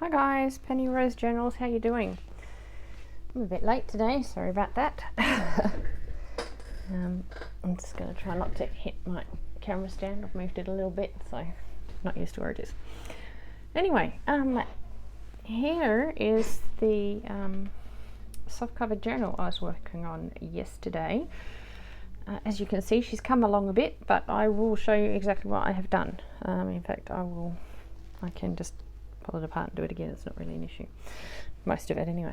Hi guys, Penny Rose Journals, how you doing? I'm a bit late today, sorry about that. I'm just going to try not to hit my camera stand. I've moved it a little bit, so I'm not used to where it is. Anyway, here is the softcover journal I was working on yesterday. As you can see, she's come along a bit, but I will show you exactly what I have done. In fact, I can just pull it apart and do it again. It's not really an issue, most of it anyway.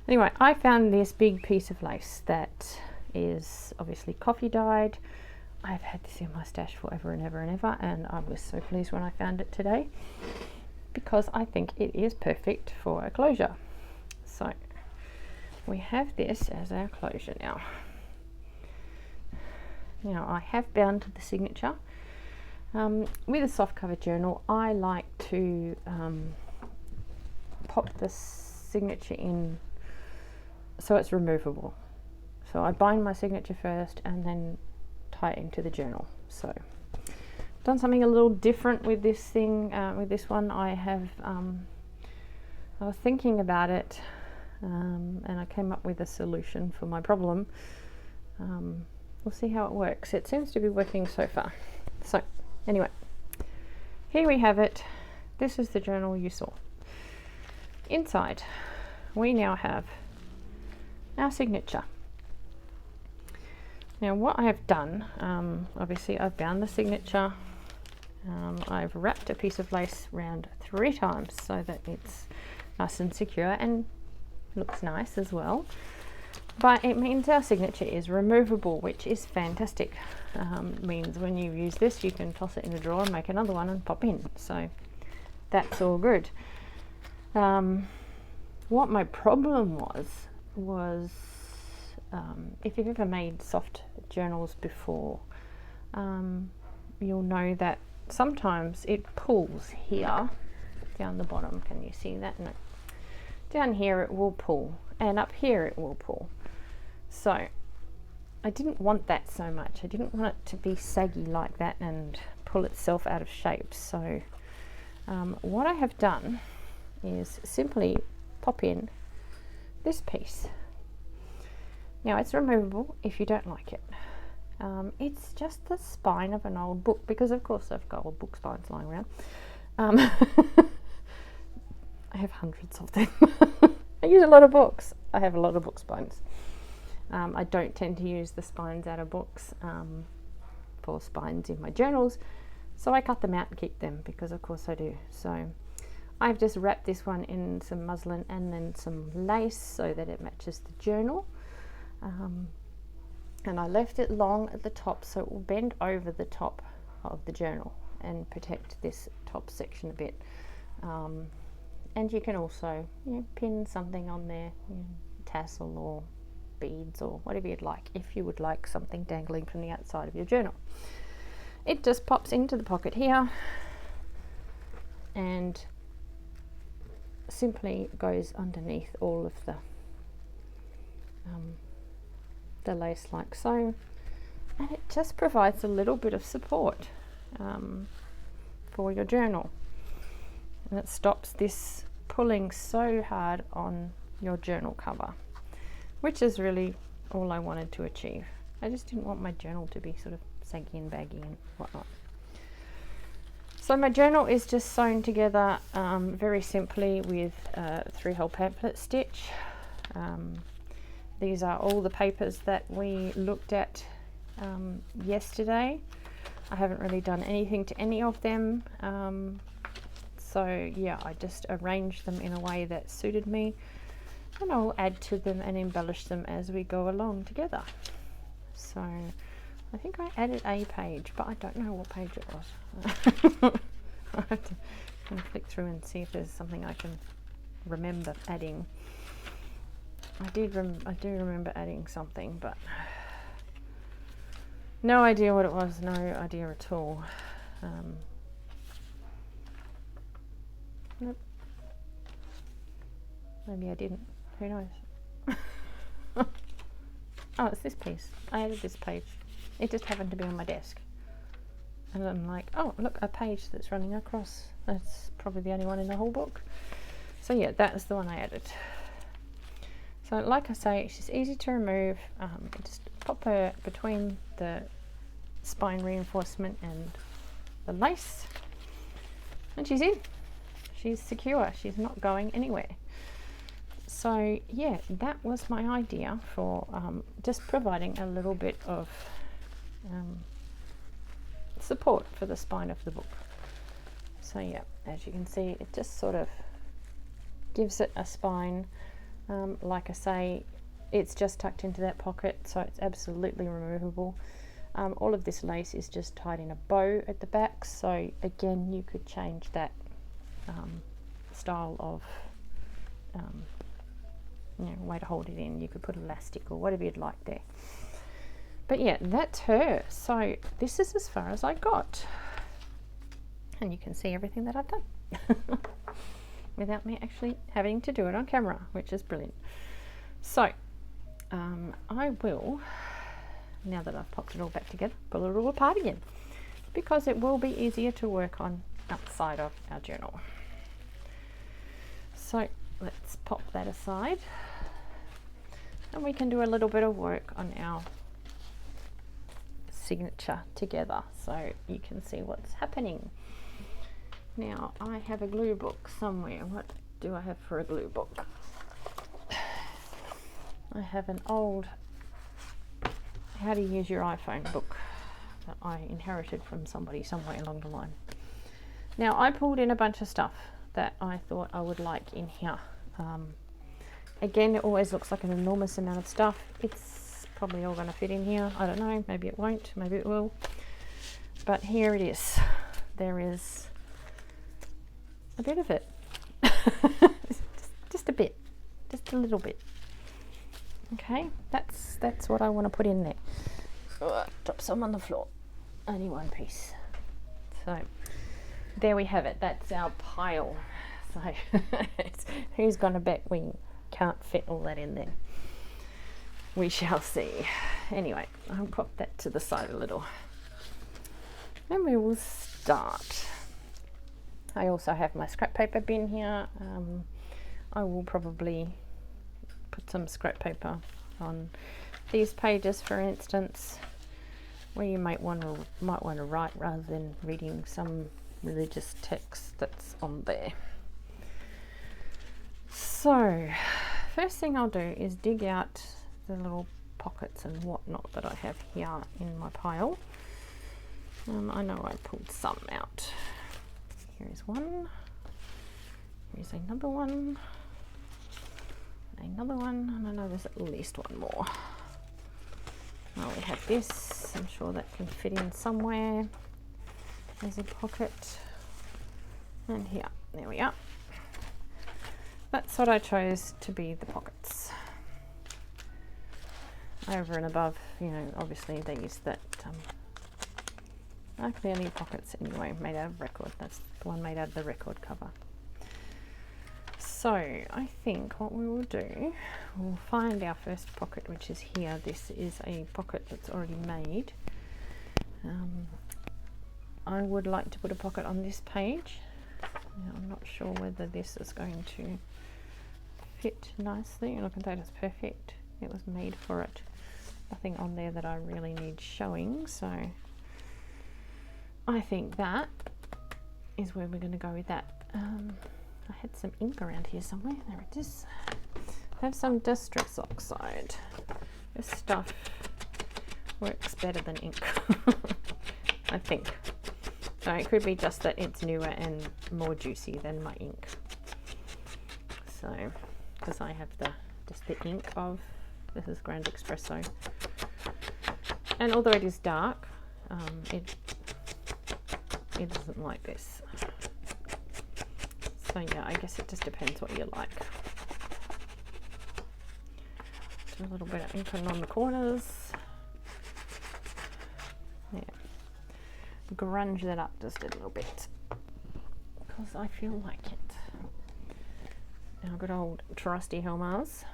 Anyway, I found this big piece of lace that is obviously coffee dyed. I've had this in my stash forever and ever and ever, and I was so pleased when I found it today because I think it is perfect for a closure. So we have this as our closure now. Now I have bound the signature. With a softcover journal, I like to pop the signature in so it's removable. So I bind my signature first and then tie it into the journal. So I've done something a little different with this thing. With this one, I was thinking about it, and I came up with a solution for my problem. We'll see how it works. It seems to be working so far. So anyway, here we have it. This is the journal you saw. Inside, we now have our signature. Now what I have done, obviously I've bound the signature. I've wrapped a piece of lace around 3 times so that it's nice and secure and looks nice as well. But it means our signature is removable, which is fantastic. Means when you use this, you can toss it in a drawer and make another one and pop in. So that's all good. What my problem was if you've ever made soft journals before, you'll know that sometimes it pulls here down the bottom. Can you see that? No. Down here it will pull, and up here it will pull. So I didn't want that so much. I didn't want it to be saggy like that and pull itself out of shape. So what I have done is simply pop in this piece. Now it's removable if you don't like it. It's just the spine of an old book, because of course I've got old book spines lying around. I have hundreds of them. I use a lot of books. I have a lot of book spines. I don't tend to use the spines out of books for spines in my journals, so I cut them out and keep them, because of course I do. So I've just wrapped this one in some muslin and then some lace so that it matches the journal. And I left it long at the top so it will bend over the top of the journal and protect this top section a bit. And you can also, pin something on there, tassel or beads or whatever you'd like, if you would like something dangling from the outside of your journal. It just pops into the pocket here and simply goes underneath all of the lace like so, and it just provides a little bit of support for your journal, and it stops this pulling so hard on your journal cover, which is really all I wanted to achieve. I just didn't want my journal to be sort of saggy and baggy and whatnot. So my journal is just sewn together very simply with 3-hole pamphlet stitch. These are all the papers that we looked at yesterday. I haven't really done anything to any of them. So yeah, I just arranged them in a way that suited me, and I'll add to them and embellish them as we go along together. So I think I added a page, but I don't know what page it was. I have to kind of flick through and see if there's something I can remember adding. I do remember adding something, but no idea what it was, no idea at all. Nope. Maybe I didn't, who knows. Oh, it's this piece. I added this page. It just happened to be on my desk. And I'm like, oh look, a page that's running across. That's probably the only one in the whole book. So yeah, that's the one I added. So like I say, she's easy to remove. Just pop her between the spine reinforcement and the lace, and she's in. She's secure. She's not going anywhere. So yeah, that was my idea for just providing a little bit of support for the spine of the book. So yeah, as you can see, it just sort of gives it a spine. Like I say, it's just tucked into that pocket, so it's absolutely removable. All of this lace is just tied in a bow at the back, so again, you could change that style of way to hold it in. You could put elastic or whatever you'd like there. But yeah, that's her. So this is as far as I got, and you can see everything that I've done without me actually having to do it on camera, which is brilliant. So I will, now that I've popped it all back together, pull it all apart again, because it will be easier to work on outside of our journal. So let's pop that aside, and we can do a little bit of work on our signature together so you can see what's happening. Now I have a glue book somewhere. What do I have for a glue book? I have an old how to use your iPhone book that I inherited from somebody somewhere along the line. Now I pulled in a bunch of stuff that I thought I would like in here. Again, it always looks like an enormous amount of stuff. It's probably all going to fit in here. I don't know, maybe it won't, maybe it will. But here it is. There is a bit of it. just a bit, just a little bit. Okay, that's what I want to put in there. Drop some on the floor. Only one piece. So there we have it. That's our pile. So who's gonna bet we can't fit all that in there? We shall see. Anyway, I'll pop that to the side a little, and we will start. I also have my scrap paper bin here. I will probably put some scrap paper on these pages, for instance, where you might want to write rather than reading some religious text that's on there. So first thing I'll do is dig out the little pockets and whatnot that I have here in my pile. I know I pulled some out. Here is one. Here's another one. Another one, and I know there's at least one more. Now we have this. I'm sure that can fit in somewhere. There's a pocket, and here, there we are. That's what I chose to be the pockets. Over and above, you know, obviously they use that clearly pockets anyway, made out of record. That's the one made out of the record cover. So I think what we will do, we'll find our first pocket, which is here. This is a pocket that's already made. I would like to put a pocket on this page. Now, I'm not sure whether this is going to fit nicely. Look at that, it's perfect. It was made for it. Nothing on there that I really need showing, so I think that is where we're going to go with that. I had some ink around here somewhere. There it is. I have some Distress Oxide. This stuff works better than ink, I think. So it could be just that it's newer and more juicy than my ink. So, because I have just the ink of, this is Grand Espresso. And although it is dark, it doesn't like this. So yeah, I guess it just depends what you like. Do a little bit of ink on the corners. Yeah. Grunge that up just a little bit, because I feel like it. Our good old trusty Helmars.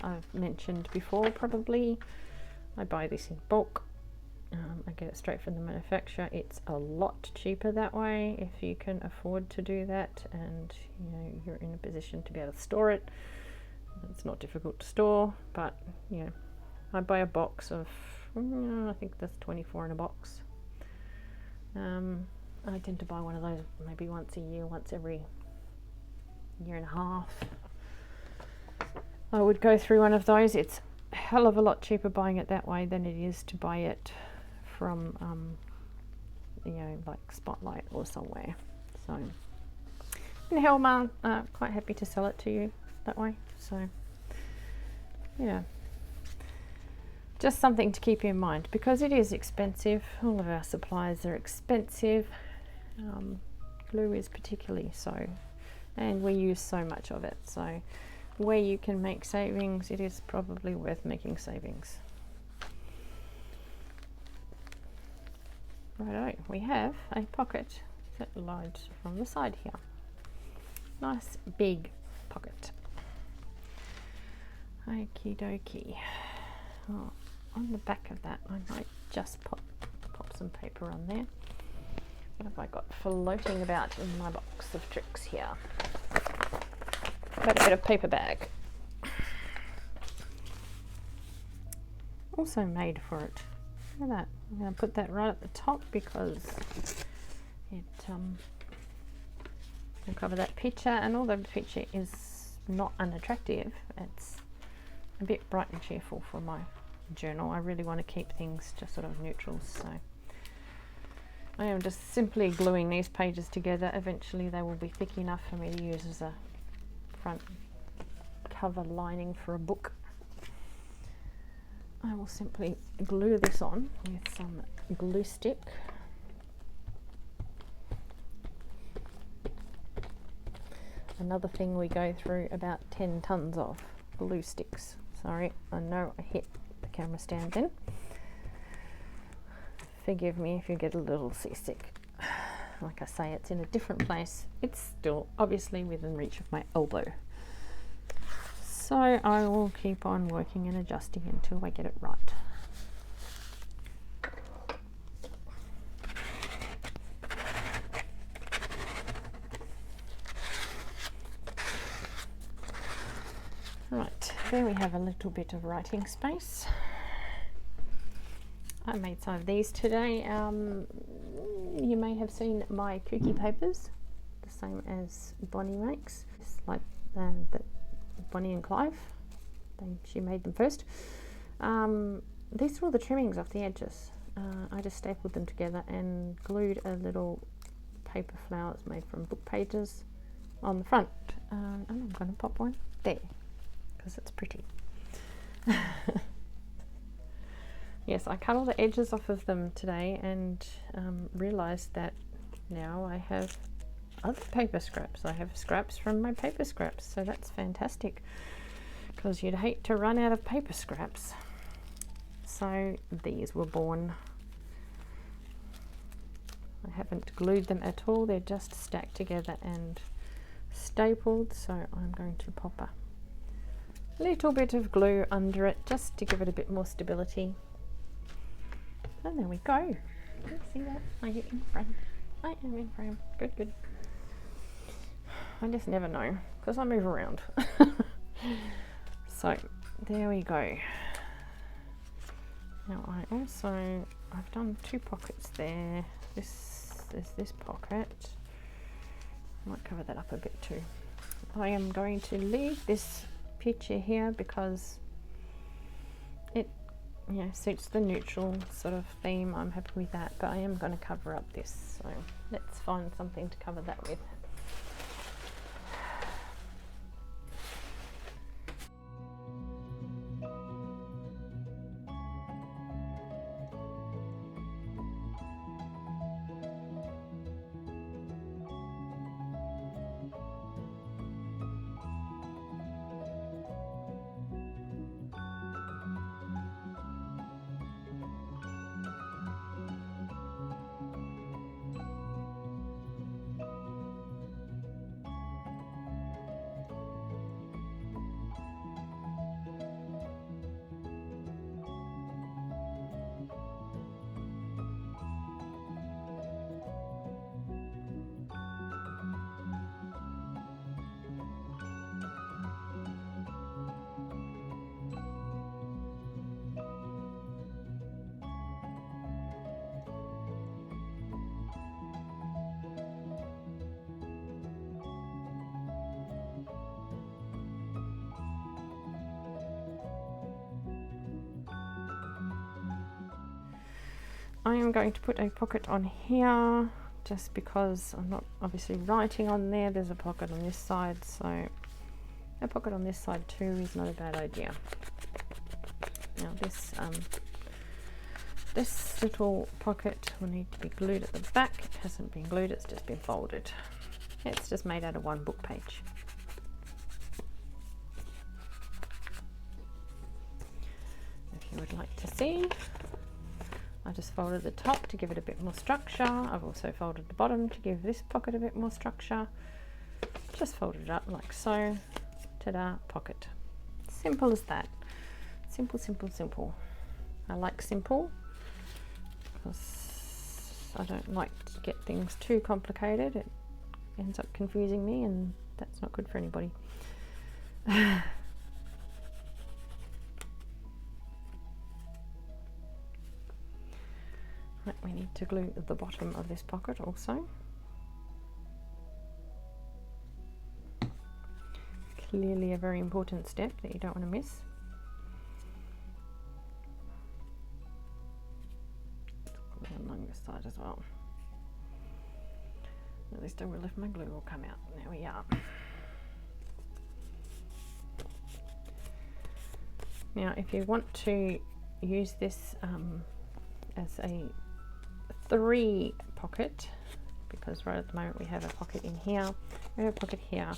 I've mentioned before, probably, I buy this in bulk. get it straight from the manufacturer. It's a lot cheaper that way if you can afford to do that, and you know you're in a position to be able to store it. It's not difficult to store, but you know, I buy a box of, I think that's 24 in a box. I tend to buy one of those maybe once a year, once every year and a half. I would go through one of those. It's a hell of a lot cheaper buying it that way than it is to buy it from, you know, like Spotlight or somewhere. So, and Helma quite happy to sell it to you that way. So, yeah, just something to keep in mind because it is expensive. All of our supplies are expensive. Glue is particularly so, and we use so much of it. So, where you can make savings, it is probably worth making savings. Righto, we have a pocket that lies from the side here. Nice big pocket. Okie dokie. Oh, on the back of that, I might just pop some paper on there. What have I got floating about in my box of tricks here? Got a bit of paper bag. Also made for it. Look at that. I'm going to put that right at the top because it will cover that picture, and although the picture is not unattractive, it's a bit bright and cheerful for my journal. I really want to keep things just sort of neutral, so I am just simply gluing these pages together. Eventually they will be thick enough for me to use as a front cover lining for a book. I will simply glue this on with some glue stick. Another thing we go through about 10 tons of glue sticks. Sorry, I know I hit the camera stand then. Forgive me if you get a little seasick. Like I say, it's in a different place. It's still obviously within reach of my elbow. So I will keep on working and adjusting until I get it right. Right, there we have a little bit of writing space. I made some of these today. You may have seen my cookie papers, the same as Bonnie makes. It's like that Bonnie and Clive. She made them first. These are all the trimmings off the edges. I just stapled them together and glued a little paper flowers made from book pages on the front. And I'm going to pop one there because it's pretty. Yes, I cut all the edges off of them today and realised that now I have other paper scraps. I have scraps from my paper scraps, so that's fantastic because you'd hate to run out of paper scraps. So these were born. I haven't glued them at all, they're just stacked together and stapled, so I'm going to pop a little bit of glue under it just to give it a bit more stability. And there we go. Can you see that? Are you in frame? I am in frame. Good, good. I just never know because I move around. So there we go. Now I've done two pockets there. There's this pocket. I might cover that up a bit too. I am going to leave this picture here because it suits the neutral sort of theme. I'm happy with that, but I am going to cover up this, so let's find something to cover that with. I am going to put a pocket on here just because I'm not obviously writing on there. There's a pocket on this side, so a pocket on this side too is not a bad idea. Now this little pocket will need to be glued at the back. It hasn't been glued, it's just been folded. It's just made out of one book page. If you would like to see, I just folded the top to give it a bit more structure. I've also folded the bottom to give this pocket a bit more structure. Just folded it up like so. Ta-da, pocket. Simple as that. Simple, simple, simple. I like simple because I don't like to get things too complicated. It ends up confusing me, and that's not good for anybody. Right, we need to glue the bottom of this pocket also. Clearly a very important step that you don't want to miss. Along this side as well. At least I will if my glue will come out. There we are. Now if you want to use this as a 3 pocket, because right at the moment we have a pocket in here, we have a pocket here.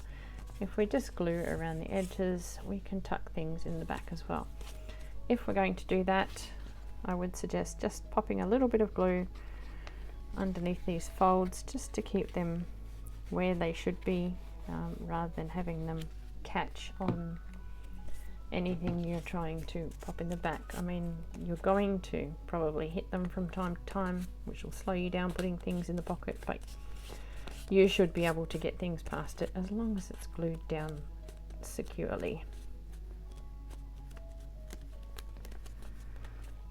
If we just glue around the edges, we can tuck things in the back as well. If we're going to do that, I would suggest just popping a little bit of glue underneath these folds just to keep them where they should be, rather than having them catch on anything you're trying to pop in the back. I mean, you're going to probably hit them from time to time, which will slow you down putting things in the pocket, but you should be able to get things past it as long as it's glued down securely.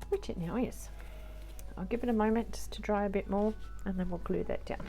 Which it now is. I'll give it a moment just to dry a bit more and then we'll glue that down.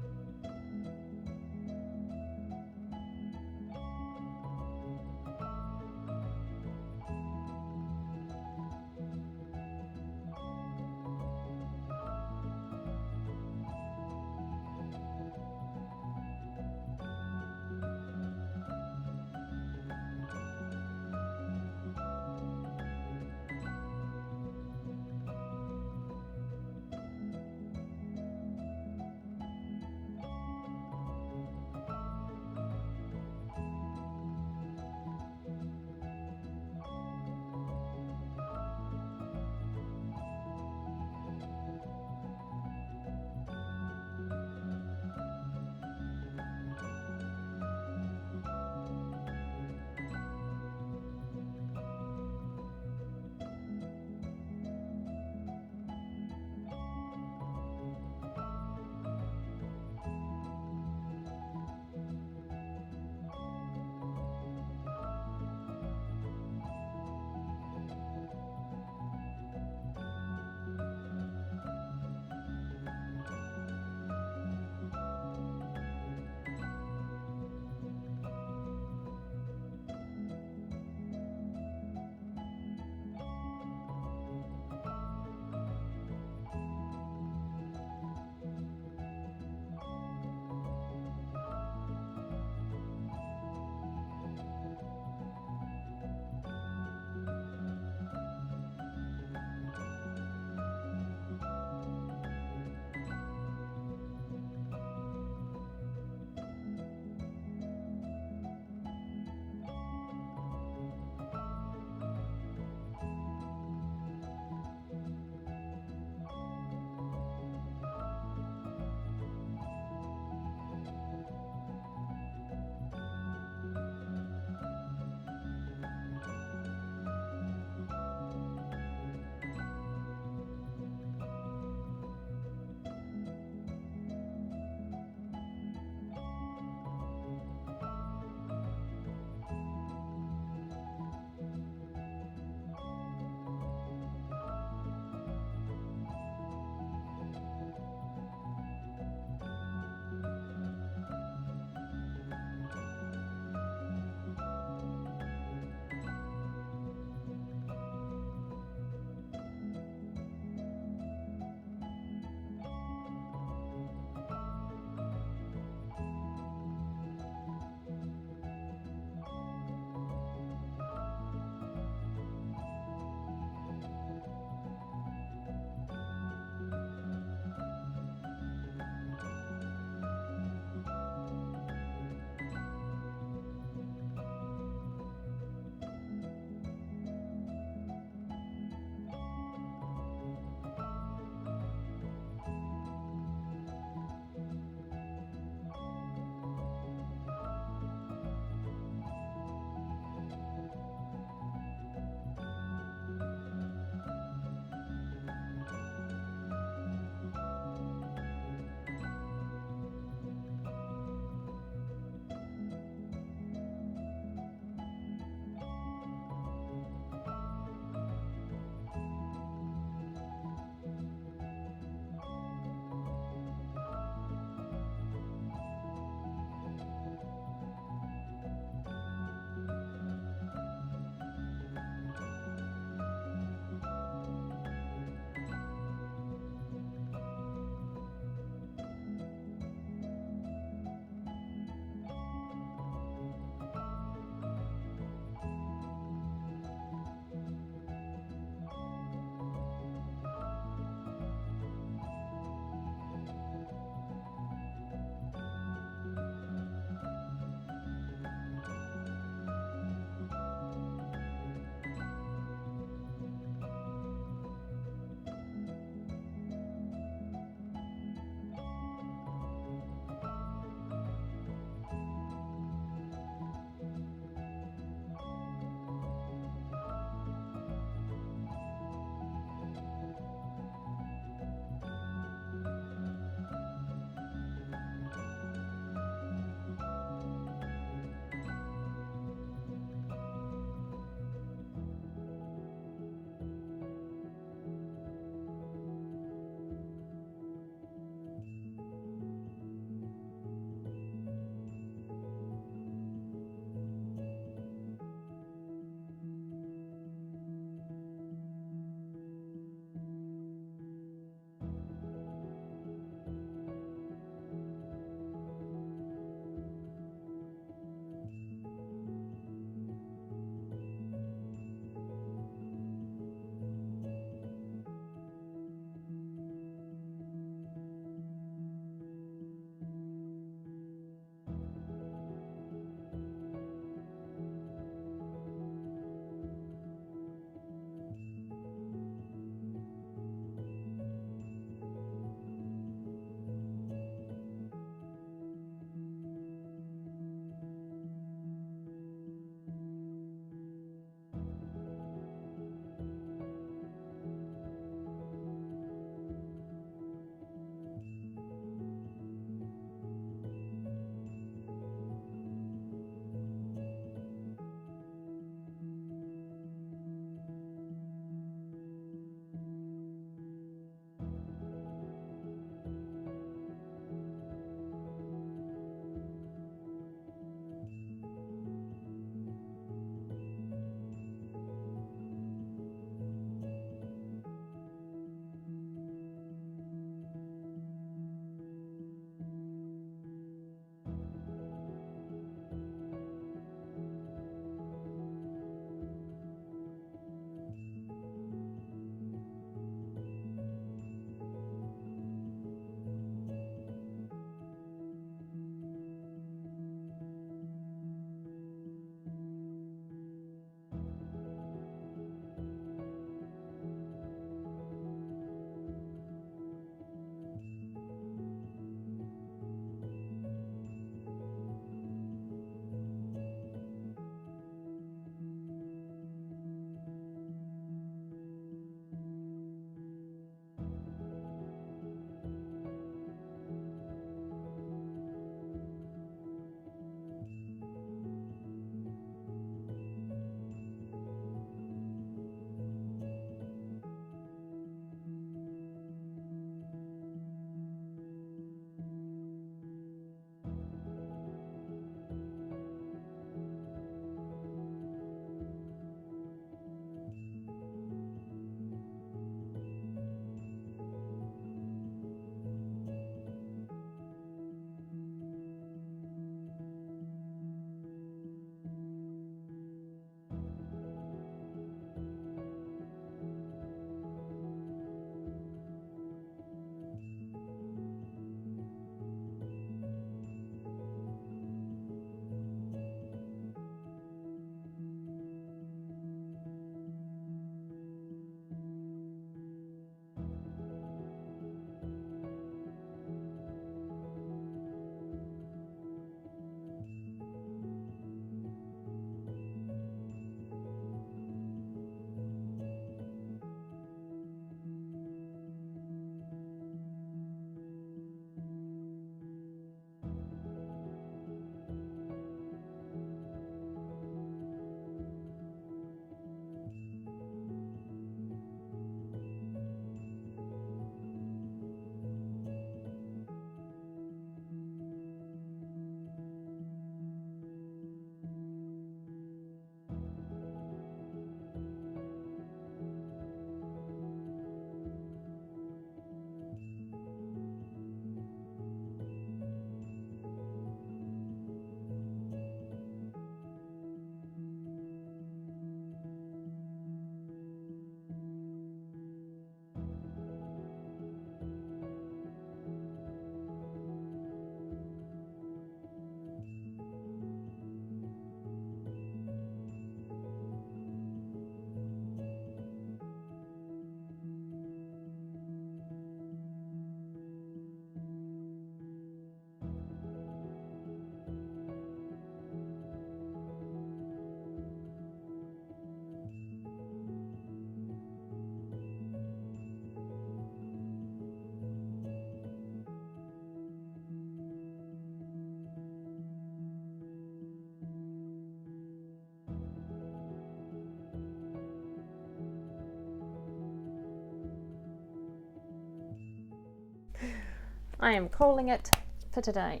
I am calling it for today.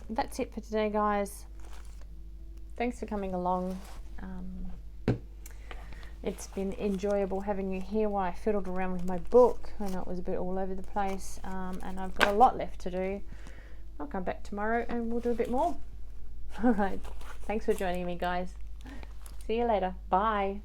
That's it for today, guys. Thanks for coming along. It's been enjoyable having you here while I fiddled around with my book. I know it was a bit all over the place, and I've got a lot left to do. I'll come back tomorrow and we'll do a bit more. All right. Thanks for joining me, guys. See you later. Bye.